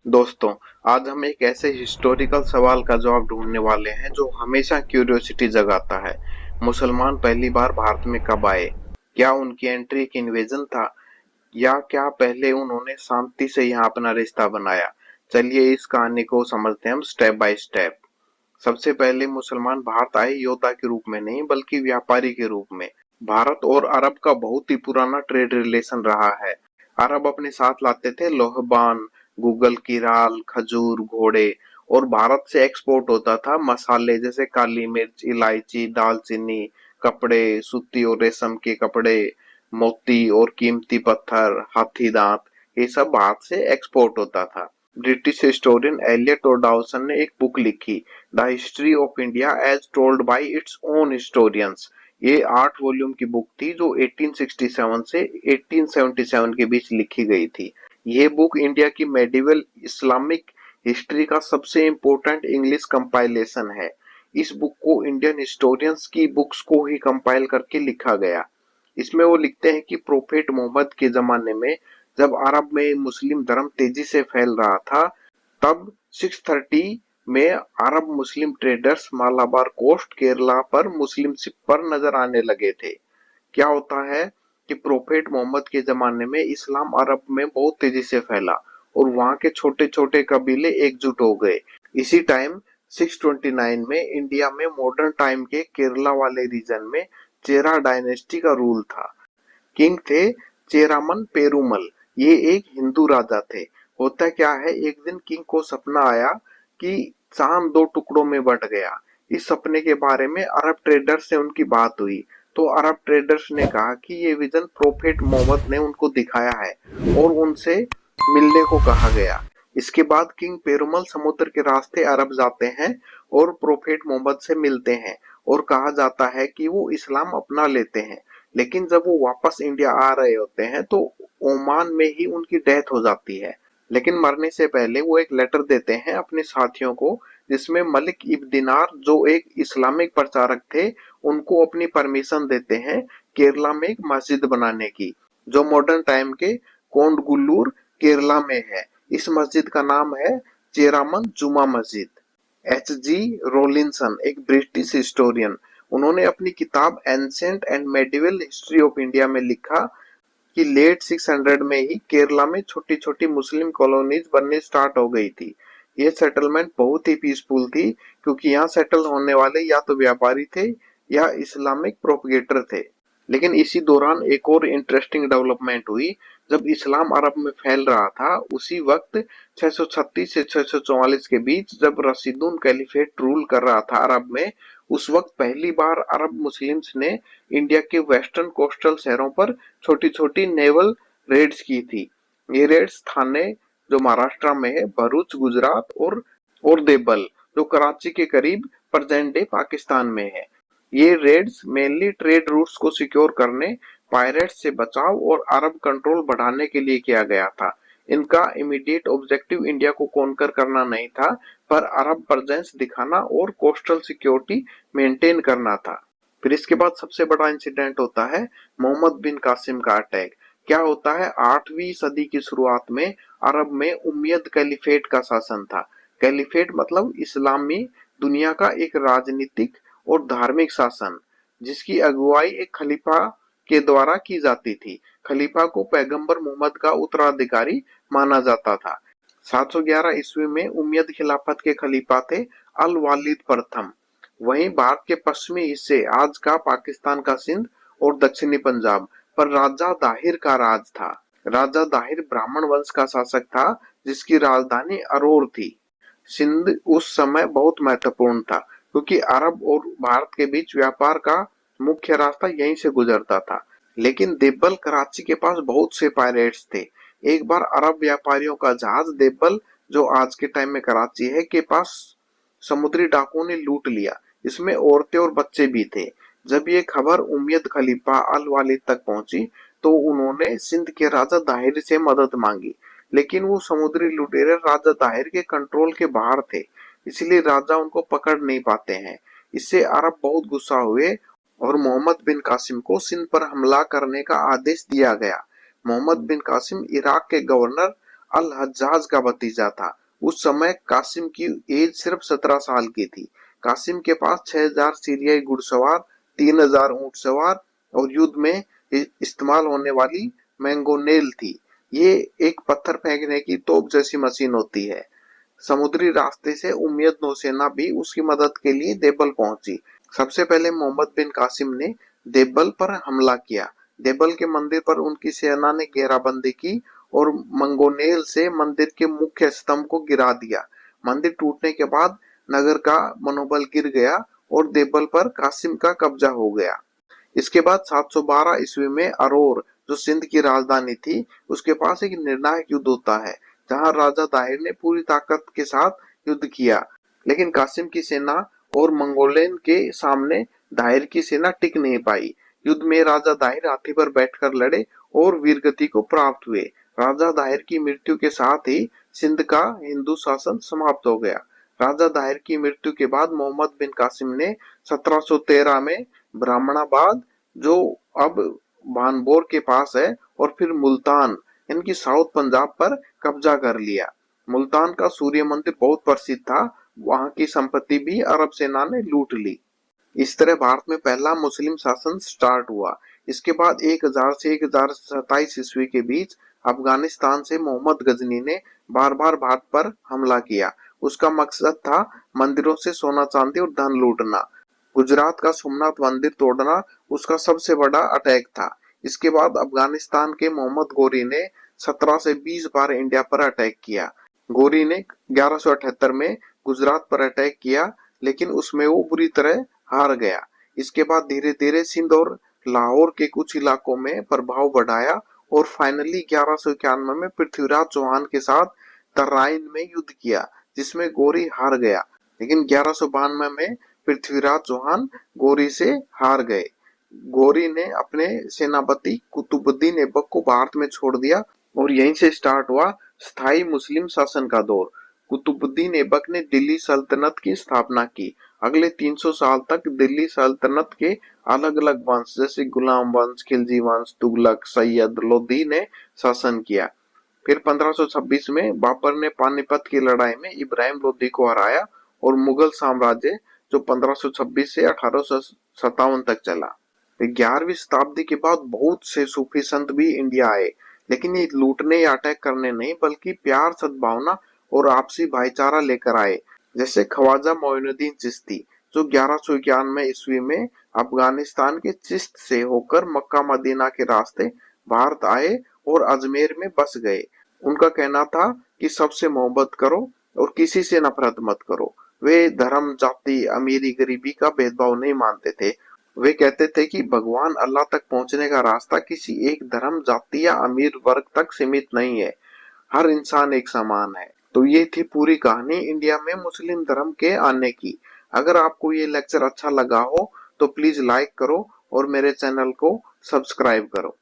दोस्तों, आज हम एक ऐसे हिस्टोरिकल सवाल का जवाब ढूंढने वाले हैं जो हमेशा क्यूरियोसिटी जगाता है। मुसलमान पहली बार भारत में कब आए? क्या उनकी एंट्री एक इन्वेजन था या क्या पहले उन्होंने शांति से यहाँ अपना रिश्ता बनाया? चलिए इस कहानी को समझते हैं हम स्टेप बाय स्टेप। सबसे पहले मुसलमान भारत आए योद्धा के रूप में नहीं बल्कि व्यापारी के रूप में। भारत और अरब का बहुत ही पुराना ट्रेड रिलेशन रहा है। अरब अपने साथ लाते थे लोहबान, गूगल की राल, खजूर, घोड़े और भारत से एक्सपोर्ट होता था मसाले जैसे काली मिर्च, इलायची, दालचीनी, कपड़े, सूती और रेशम के कपड़े, मोती और कीमती पत्थर, हाथी दांत, ये सब भारत से एक्सपोर्ट होता था। ब्रिटिश हिस्टोरियन एलियट और डाउसन ने एक बुक लिखी, the history of India as told by its own historians. ये 8 वॉल्यूम की बुक थी जो 1867 से 1877 के बीच लिखी गई थी। ये बुक इंडिया की मेडिवल इस्लामिक हिस्ट्री का सबसे इम्पोर्टेंट इंग्लिश कंपाइलेशन है। इस बुक को इंडियन हिस्टोरियंस की बुक्स को ही कंपाइल करके लिखा गया। इसमें वो लिखते हैं कि प्रोफेट मोहम्मद के जमाने में जब अरब में मुस्लिम धर्म तेजी से फैल रहा था, तब 630 में अरब मुस्लिम ट्रेडर्स मालाबार कोस्ट केरला पर मुस्लिम शिप पर नजर आने लगे थे। क्या होता है कि प्रोफेट मोहम्मद के जमाने में इस्लाम अरब में बहुत तेजी से फैला और वहां के छोटे छोटे कबीले एकजुट हो गए। इसी टाइम 629 में इंडिया में मॉडर्न टाइम के केरला वाले रीजन में चेरा डायनेस्टी का रूल था। किंग थे चेरामन पेरुमल। ये एक हिंदू राजा थे। होता क्या है, एक दिन किंग को सपना आया कि चांद दो टुकड़ों में बंट गया। इस सपने के बारे में अरब ट्रेडर्स से उनकी बात हुई तो अरब ट्रेडर्स ने कहा कि ये विजन प्रोफेट मोहम्मद ने उनको दिखाया है और उनसे मिलने को कहा गया। इसके बाद किंग पेरुमल समुद्र के रास्ते अरब जाते हैं और प्रोफेट मोहम्मद से मिलते हैं और कहा जाता है कि वो इस्लाम अपना लेते हैं। लेकिन जब वो वापस इंडिया आ रहे होते हैं तो ओमान में ही उनकी डेथ हो जाती है। लेकिन मरने से पहले वो एक लेटर देते हैं अपने साथियों को जिसमें मलिक इब्न दिनार जो एक इस्लामिक प्रचारक थे उनको अपनी परमिशन देते हैं केरला में एक मस्जिद बनाने की, जो मॉडर्न टाइम के कोंडगुल्लूर केरला में है। इस मस्जिद का नाम है चेरामन जुमा मस्जिद। एच जी रोलिंसन एक ब्रिटिश हिस्टोरियन, उन्होंने अपनी किताब ancient and medieval history of India में लिखा कि लेट 600 में ही केरला में छोटी छोटी मुस्लिम कॉलोनीज बनने स्टार्ट हो गई थी। ये सेटलमेंट बहुत ही पीसफुल थी क्योंकि यहाँ सेटल होने वाले या तो व्यापारी थे या इस्लामिक प्रोपगेटर थे। लेकिन इसी दौरान एक और इंटरेस्टिंग डेवलपमेंट हुई। जब इस्लाम अरब में फैल रहा था उसी वक्त 636 से 644 के बीच जब रशीदुन कैलिफेट रूल कर रहा था अरब में, उस वक्त पहली बार अरब मुस्लिम्स ने इंडिया के वेस्टर्न कोस्टल शहरों पर छोटी छोटी नेवल रेड्स की थी। ये रेड्स थाने जो महाराष्ट्र में है, भरूच गुजरात और देवबल जो कराची के करीब प्रेजेंट डे पाकिस्तान में है। ये रेड्स मेनली ट्रेड रूट्स को सिक्योर करने, पायरेट्स से बचाव और अरब कंट्रोल बढ़ाने के लिए किया गया था। इनका इमीडिएट ऑब्जेक्टिव इंडिया को कॉन्कर करना नहीं था, पर अरब प्रेजेंस दिखाना और कोस्टल सिक्योरिटी मेंटेन करना था। फिर इसके बाद सबसे बड़ा इंसिडेंट होता है मोहम्मद बिन कासिम का अटैक। क्या होता है, 8वीं सदी की शुरुआत में अरब में उम्मयद कैलिफेट का शासन था। कैलिफेट मतलब इस्लामी दुनिया का एक राजनीतिक और धार्मिक शासन जिसकी अगुवाई एक खलीफा के द्वारा की जाती थी। खलीफा को पैगंबर मोहम्मद का उत्तराधिकारी माना जाता था। 711 ईस्वी में उम्मयद खिलाफत के खलीफा थे अल वालिद प्रथम। वहीं भारत के पश्चिमी हिस्से आज का पाकिस्तान का सिंध और दक्षिणी पंजाब पर राजा दाहिर का राज था। राजा दाहिर ब्राह्मण वंश का शासक था जिसकी राजधानी अरोर थी। सिंध उस समय बहुत महत्वपूर्ण था क्योंकि अरब और भारत के बीच व्यापार का मुख्य रास्ता यहीं से गुजरता था। लेकिन देब्बल कराची के पास बहुत से पायरेट्स थे। एक बार अरब व्यापारियों का जहाज देब्बल जो आज के टाइम में कराची है के पास समुद्री डाकुओं ने लूट लिया। इसमें औरतें और बच्चे भी थे। जब ये खबर उम्मयद खलीफा अल वालिद तक पहुंची तो उन्होंने सिंध के राजा दाहिर से मदद मांगी, लेकिन वो समुद्री लुटेरे राजा दाहिर के कंट्रोल के बाहर थे, इसलिए राजा उनको पकड़ नहीं पाते हैं। इससे अरब बहुत गुस्सा हुए और मोहम्मद बिन कासिम को सिंध पर हमला करने का आदेश दिया गया। मोहम्मद बिन कासिम इराक के गवर्नर अल हज्जाज का भतीजा था। उस समय कासिम की एज सिर्फ 17 साल की थी। कासिम के पास 6000 सीरियाई घुड़सवार, 3000 ऊंट सवार और युद्ध में इस्तेमाल होने वाली मैंगोनेल थी। ये एक पत्थर फेंकने की तोप जैसी मशीन होती है। समुद्री रास्ते से उम्मयद नौसेना भी उसकी मदद के लिए देवबंद पहुंची। सबसे पहले मोहम्मद बिन कासिम ने देवबंद पर हमला किया। देवबंद के मंदिर पर उनकी सेना ने घेराबंदी की और मंगोनेल से मंदिर के मुख्य स्तंभ को गिरा दिया। मंदिर टूटने के बाद नगर का मनोबल गिर गया और देवबंद पर कासिम का कब्जा हो गया। इसके बाद 712 ईस्वी में अरोर, जो सिंध की राजधानी थी, उसके पास एक निर्णायक युद्ध होता है, जहां राजा दाहिर ने पूरी ताकत के साथ युद्ध किया। लेकिन कासिम की सेना और मंगोलियन के सामने दाहिर की सेना टिक नहीं पाई। युद्ध में राजा दाहिर हाथी पर बैठकर लड़े और वीरगति को प्राप्त हुए। राजा दाहिर की मृत्यु के साथ ही सिंध का हिंदू शासन समाप्त हो गया। राजा दाहिर की मृत्यु के बाद मोहम्मद बिन कासिम ने 1713 में ब्राह्मणाबाद, जो अब भानभोर के पास है, और फिर मुल्तान, इनकी साउथ पंजाब पर कब्जा कर लिया। मुल्तान का सूर्य मंदिर बहुत प्रसिद्ध था। वहां की संपत्ति भी अरब सेना ने लूट ली। इस तरह भारत में पहला मुस्लिम शासन स्टार्ट हुआ। इसके बाद 1000 से 1027 ईस्वी के बीच अफगानिस्तान से मोहम्मद गजनी ने बार बार भारत पर हमला किया। उसका मकसद था मंदिरों से सोना चांदी और धन लूटना। गुजरात का सोमनाथ मंदिर तोड़ना उसका सबसे बड़ा अटैक था। इसके बाद अफगानिस्तान के मोहम्मद गोरी ने 17 से 20 बार इंडिया पर अटैक किया। गोरी ने 1178 में गुजरात पर अटैक किया, लेकिन उसमें वो बुरी तरह हार गया। इसके बाद धीरे धीरे सिंध और लाहौर के कुछ इलाकों में प्रभाव बढ़ाया और फाइनली 1191 में पृथ्वीराज चौहान के साथ तराइन में युद्ध किया, जिसमें गोरी हार गया। लेकिन 1192 में पृथ्वीराज चौहान गोरी से हार गए। गोरी ने अपने सेनापति कुतुबुद्दीन ऐबक को भारत में छोड़ दिया और यहीं से स्टार्ट हुआ स्थायी मुस्लिम शासन का दौर। कुतुबुद्दीन ऐबक ने दिल्ली सल्तनत की स्थापना की। अगले 300 साल तक दिल्ली सल्तनत के अलग अलग वंश जैसे गुलाम वंश, खिलजी वंश, तुगलक, सैयद, लोधी ने शासन किया। फिर 1526 में बाबर ने पानीपत की लड़ाई में इब्राहिम लोधी को हराया और मुगल साम्राज्य, जो 1526 से 1857 तक चला। 11वीं शताब्दी के बाद बहुत से सूफी संत भी इंडिया आए, लेकिन ये लूटने या अटैक करने नहीं, बल्कि प्यार, सद्भावना और आपसी भाईचारा लेकर आए। जैसे ख्वाजा मोइनुद्दीन चिश्ती, जो 1191 ईस्वी में अफगानिस्तान के चिश्त से होकर मक्का मदीना के रास्ते भारत आए और अजमेर में बस गए। उनका कहना था कि सबसे मोहब्बत करो और किसी से नफरत मत करो। वे धर्म, जाति, अमीरी, गरीबी का भेदभाव नहीं मानते थे। वे कहते थे कि भगवान अल्लाह तक पहुंचने का रास्ता किसी एक धर्म, जाति या अमीर वर्ग तक सीमित नहीं है। हर इंसान एक समान है। तो ये थी पूरी कहानी इंडिया में मुस्लिम धर्म के आने की। अगर आपको ये लेक्चर अच्छा लगा हो तो प्लीज लाइक करो और मेरे चैनल को सब्सक्राइब करो।